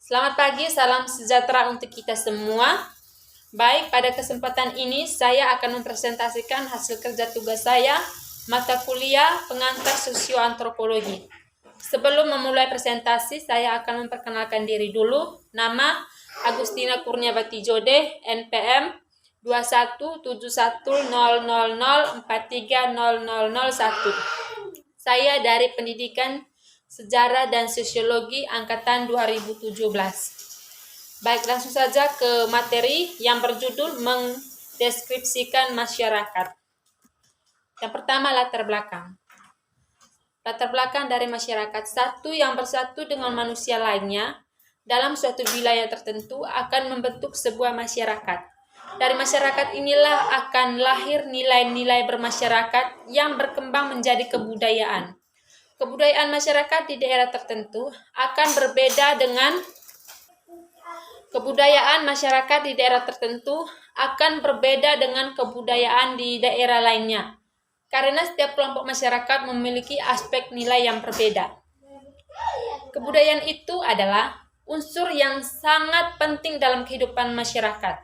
Selamat pagi, salam sejahtera untuk kita semua. Baik, pada kesempatan ini saya akan mempresentasikan hasil kerja tugas saya, mata kuliah pengantar sosioantropologi. Sebelum memulai presentasi, saya akan memperkenalkan diri dulu. Nama Agustina Kurniawati Jode, NPM 21710004300001. Saya dari Pendidikan Sejarah dan Sosiologi Angkatan 2017. Baik, langsung saja ke materi yang berjudul mendeskripsikan masyarakat. Yang pertama, latar belakang. Latar belakang dari masyarakat. Satu yang bersatu dengan manusia lainnya dalam suatu wilayah tertentu akan membentuk sebuah masyarakat. Dari masyarakat inilah akan lahir nilai-nilai bermasyarakat yang berkembang menjadi kebudayaan. Kebudayaan masyarakat di daerah tertentu akan berbeda dengan kebudayaan masyarakat di daerah tertentu akan berbeda dengan kebudayaan di daerah lainnya. Karena setiap kelompok masyarakat memiliki aspek nilai yang berbeda. Kebudayaan itu adalah unsur yang sangat penting dalam kehidupan masyarakat.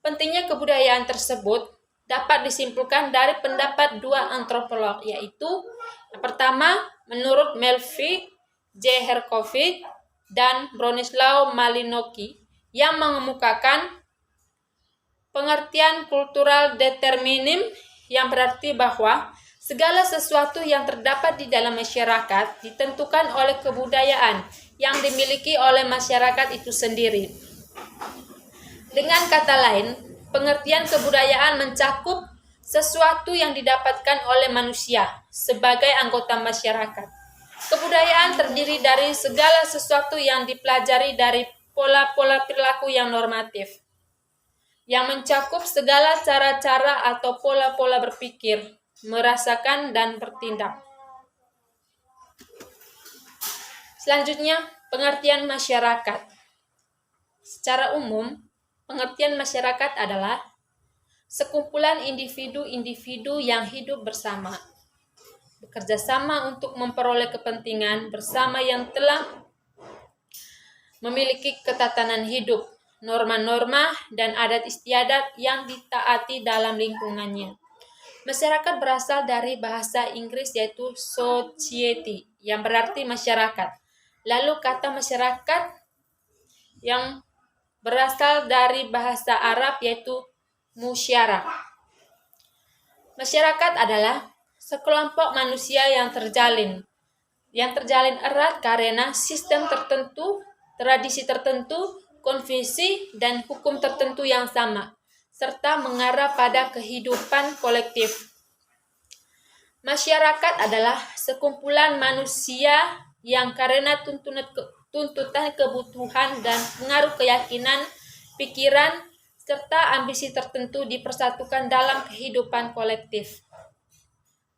Pentingnya kebudayaan tersebut dapat disimpulkan dari pendapat dua antropolog, yaitu yang pertama, menurut Melvin J. Herkovich dan Bronislaw Malinowski, yang mengemukakan pengertian kultural determinism, yang berarti bahwa segala sesuatu yang terdapat di dalam masyarakat ditentukan oleh kebudayaan yang dimiliki oleh masyarakat itu sendiri. Dengan kata lain, pengertian kebudayaan mencakup sesuatu yang didapatkan oleh manusia sebagai anggota masyarakat. Kebudayaan terdiri dari segala sesuatu yang dipelajari dari pola-pola perilaku yang normatif, yang mencakup segala cara-cara atau pola-pola berpikir, merasakan, dan bertindak. Selanjutnya, pengertian masyarakat. Secara umum, pengertian masyarakat adalah sekumpulan individu-individu yang hidup bersama, bekerja sama untuk memperoleh kepentingan bersama yang telah memiliki ketatanan hidup, norma-norma, dan adat istiadat yang ditaati dalam lingkungannya. Masyarakat berasal dari bahasa Inggris yaitu society, yang berarti masyarakat. Lalu kata masyarakat yang berasal dari bahasa Arab yaitu musyara. Masyarakat adalah sekelompok manusia yang terjalin erat karena sistem tertentu, tradisi tertentu, konvensi, dan hukum tertentu yang sama, serta mengarah pada kehidupan kolektif. Masyarakat adalah sekumpulan manusia yang karena tuntutan kebutuhan dan pengaruh keyakinan, pikiran, serta ambisi tertentu dipersatukan dalam kehidupan kolektif.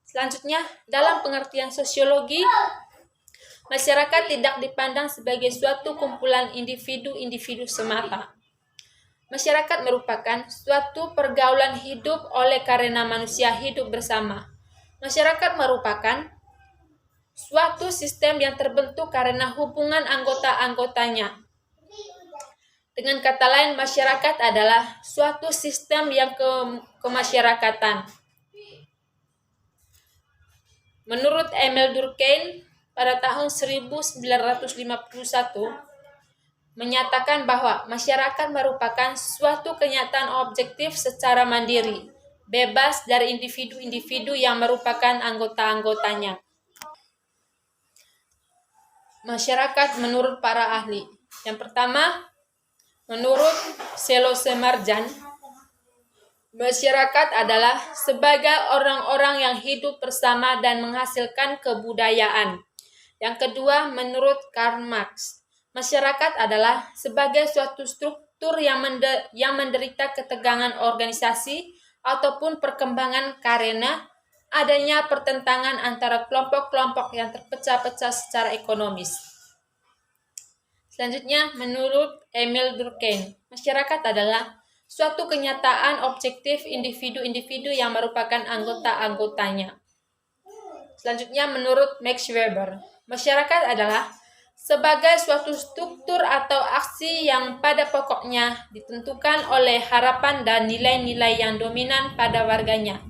Selanjutnya, dalam pengertian sosiologi, masyarakat tidak dipandang sebagai suatu kumpulan individu-individu semata. Masyarakat merupakan suatu pergaulan hidup oleh karena manusia hidup bersama. Masyarakat merupakan suatu sistem yang terbentuk karena hubungan anggota-anggotanya. Dengan kata lain, masyarakat adalah suatu sistem yang kemasyarakatan. Menurut Emil Durkheim, pada tahun 1951, menyatakan bahwa masyarakat merupakan suatu kenyataan objektif secara mandiri, bebas dari individu-individu yang merupakan anggota-anggotanya. Masyarakat menurut para ahli. Yang pertama, menurut Selose Marjan, masyarakat adalah sebagai orang-orang yang hidup bersama dan menghasilkan kebudayaan. Yang kedua, menurut Karl Marx, masyarakat adalah sebagai suatu struktur yang menderita ketegangan organisasi ataupun perkembangan karena adanya pertentangan antara kelompok-kelompok yang terpecah-pecah secara ekonomis. Selanjutnya, menurut Emil Durkheim, masyarakat adalah suatu kenyataan objektif individu-individu yang merupakan anggota-anggotanya. Selanjutnya, menurut Max Weber, masyarakat adalah sebagai suatu struktur atau aksi yang pada pokoknya ditentukan oleh harapan dan nilai-nilai yang dominan pada warganya.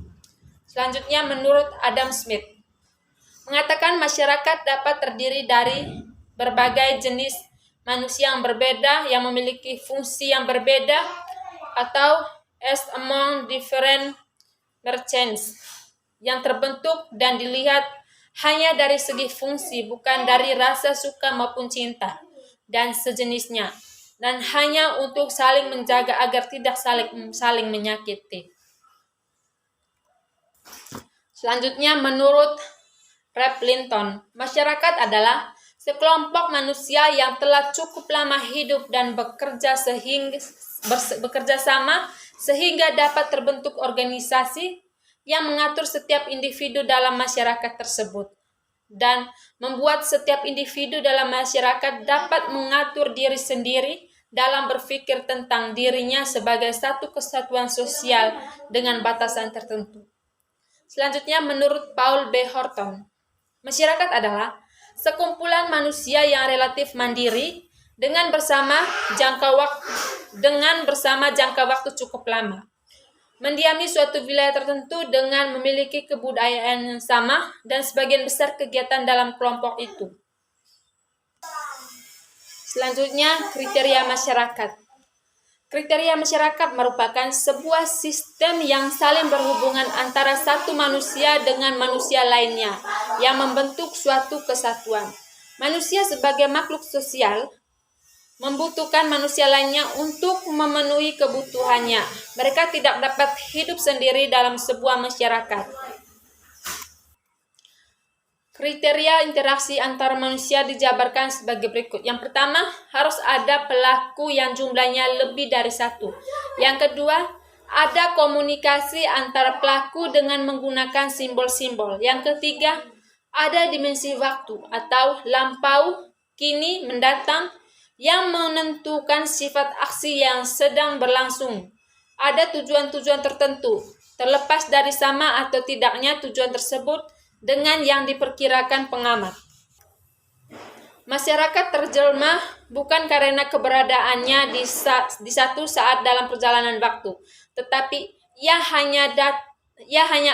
Selanjutnya, menurut Adam Smith, mengatakan masyarakat dapat terdiri dari berbagai jenis manusia yang berbeda yang memiliki fungsi yang berbeda, atau as among different merchants yang terbentuk dan dilihat hanya dari segi fungsi, bukan dari rasa suka maupun cinta dan sejenisnya, dan hanya untuk saling menjaga agar tidak saling menyakiti. Selanjutnya, menurut Ralph Linton, masyarakat adalah sekelompok manusia yang telah cukup lama hidup dan bekerja sama sehingga dapat terbentuk organisasi yang mengatur setiap individu dalam masyarakat tersebut dan membuat setiap individu dalam masyarakat dapat mengatur diri sendiri dalam berpikir tentang dirinya sebagai satu kesatuan sosial dengan batasan tertentu. Selanjutnya, menurut Paul B. Horton, masyarakat adalah sekumpulan manusia yang relatif mandiri dengan bersama jangka waktu cukup lama, mendiami suatu wilayah tertentu dengan memiliki kebudayaan yang sama dan sebagian besar kegiatan dalam kelompok itu. Selanjutnya, kriteria masyarakat. Kriteria masyarakat merupakan sebuah sistem yang saling berhubungan antara satu manusia dengan manusia lainnya yang membentuk suatu kesatuan. Manusia sebagai makhluk sosial membutuhkan manusia lainnya untuk memenuhi kebutuhannya. Mereka tidak dapat hidup sendiri dalam sebuah masyarakat. Kriteria interaksi antara manusia dijabarkan sebagai berikut. Yang pertama, harus ada pelaku yang jumlahnya lebih dari satu. Yang kedua, ada komunikasi antara pelaku dengan menggunakan simbol-simbol. Yang ketiga, ada dimensi waktu atau lampau, kini, mendatang, yang menentukan sifat aksi yang sedang berlangsung. Ada tujuan-tujuan tertentu, terlepas dari sama atau tidaknya tujuan tersebut dengan yang diperkirakan pengamat. Masyarakat terjelma bukan karena keberadaannya di satu saat dalam perjalanan waktu, tetapi ia hanya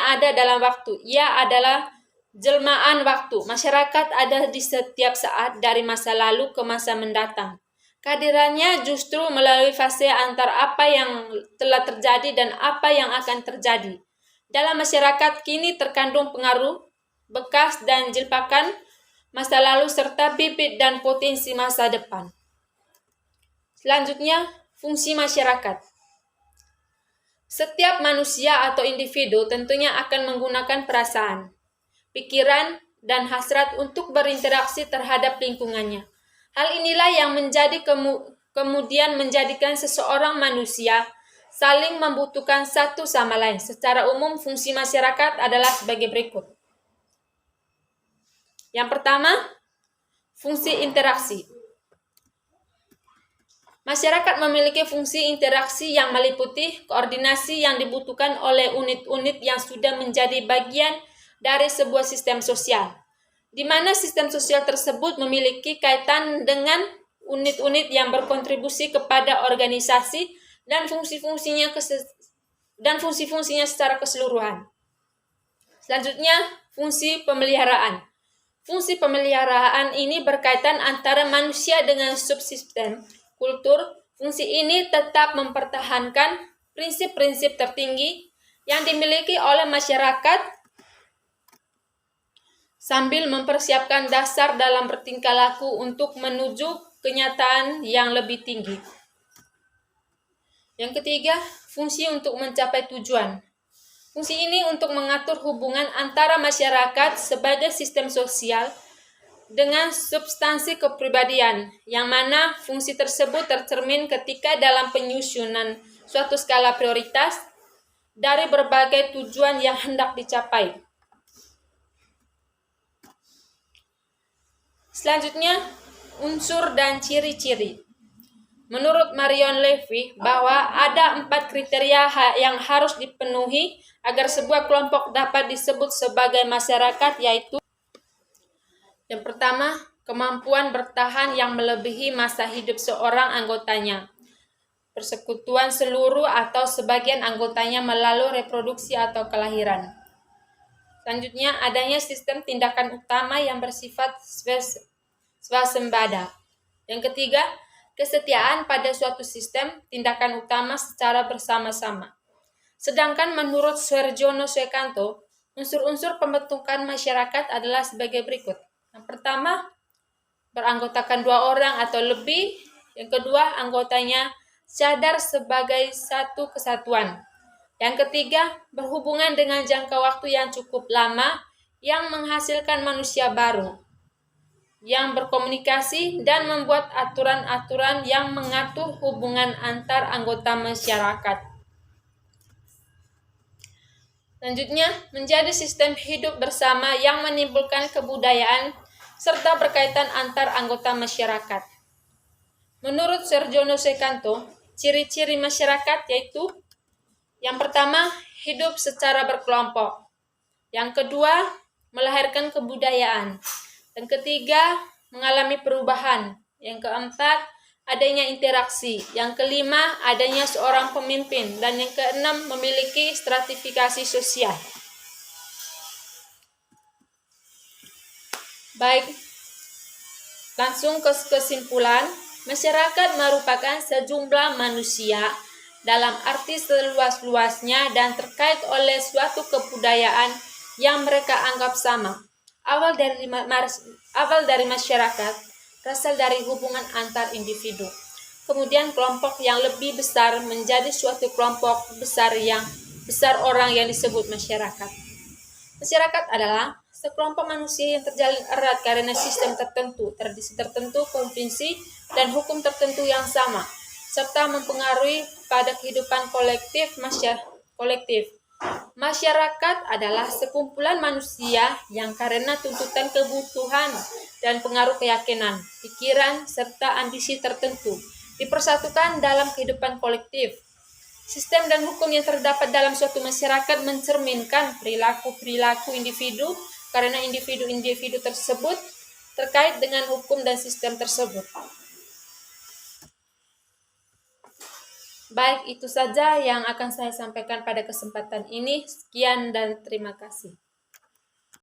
ada dalam waktu. Ia adalah jelmaan waktu. Masyarakat ada di setiap saat dari masa lalu ke masa mendatang. Kehadirannya justru melalui fase antara apa yang telah terjadi dan apa yang akan terjadi. Dalam masyarakat kini terkandung pengaruh, bekas dan jilpakan masa lalu serta bibit dan potensi masa depan. Selanjutnya, fungsi masyarakat. Setiap manusia atau individu tentunya akan menggunakan perasaan, pikiran, dan hasrat untuk berinteraksi terhadap lingkungannya. Hal inilah yang kemudian menjadikan seseorang manusia saling membutuhkan satu sama lain. Secara umum, fungsi masyarakat adalah sebagai berikut. Yang pertama, fungsi interaksi. Masyarakat memiliki fungsi interaksi yang meliputi koordinasi yang dibutuhkan oleh unit-unit yang sudah menjadi bagian dari sebuah sistem sosial, di mana sistem sosial tersebut memiliki kaitan dengan unit-unit yang berkontribusi kepada organisasi dan fungsi-fungsinya secara keseluruhan. Selanjutnya, fungsi pemeliharaan. Fungsi pemeliharaan ini berkaitan antara manusia dengan subsistem kultur. Fungsi ini tetap mempertahankan prinsip-prinsip tertinggi yang dimiliki oleh masyarakat sambil mempersiapkan dasar dalam bertingkah laku untuk menuju kenyataan yang lebih tinggi. Yang ketiga, fungsi untuk mencapai tujuan. Fungsi ini untuk mengatur hubungan antara masyarakat sebagai sistem sosial dengan substansi kepribadian, yang mana fungsi tersebut tercermin ketika dalam penyusunan suatu skala prioritas dari berbagai tujuan yang hendak dicapai. Selanjutnya, unsur dan ciri-ciri. Menurut Marion Levy, bahwa ada 4 kriteria yang harus dipenuhi agar sebuah kelompok dapat disebut sebagai masyarakat, yaitu yang pertama, kemampuan bertahan yang melebihi masa hidup seorang anggotanya, persekutuan seluruh atau sebagian anggotanya melalui reproduksi atau kelahiran. Selanjutnya, adanya sistem tindakan utama yang bersifat swasembada. Yang ketiga, kesetiaan pada suatu sistem tindakan utama secara bersama-sama. Sedangkan menurut Suharjono Suekanto, unsur-unsur pembentukan masyarakat adalah sebagai berikut. Yang pertama, beranggotakan 2 orang atau lebih. Yang kedua, anggotanya sadar sebagai satu kesatuan. Yang ketiga, berhubungan dengan jangka waktu yang cukup lama yang menghasilkan manusia baru, yang berkomunikasi dan membuat aturan-aturan yang mengatur hubungan antar anggota masyarakat. Selanjutnya, menjadi sistem hidup bersama yang menimbulkan kebudayaan serta berkaitan antar anggota masyarakat. Menurut Suharjono Suekanto, ciri-ciri masyarakat yaitu yang pertama, hidup secara berkelompok. Yang kedua, melahirkan kebudayaan. Yang ketiga, mengalami perubahan. Yang keempat, adanya interaksi. Yang kelima, adanya seorang pemimpin. Dan yang keenam, memiliki stratifikasi sosial. Baik, langsung ke kesimpulan. Masyarakat merupakan sejumlah manusia dalam arti seluas-luasnya dan terkait oleh suatu kebudayaan yang mereka anggap sama. Awal dari masyarakat berasal dari hubungan antar individu. Kemudian kelompok yang lebih besar menjadi suatu kelompok besar orang yang disebut masyarakat. Masyarakat adalah sekelompok manusia yang terjalin erat karena sistem tertentu, tradisi tertentu, konvensi, dan hukum tertentu yang sama, serta mempengaruhi pada kehidupan kolektif. Masyarakat adalah sekumpulan manusia yang karena tuntutan kebutuhan dan pengaruh keyakinan, pikiran, serta ambisi tertentu dipersatukan dalam kehidupan kolektif. Sistem dan hukum yang terdapat dalam suatu masyarakat mencerminkan perilaku-perilaku individu karena individu-individu tersebut terkait dengan hukum dan sistem tersebut. Baik, itu saja yang akan saya sampaikan pada kesempatan ini. Sekian dan terima kasih.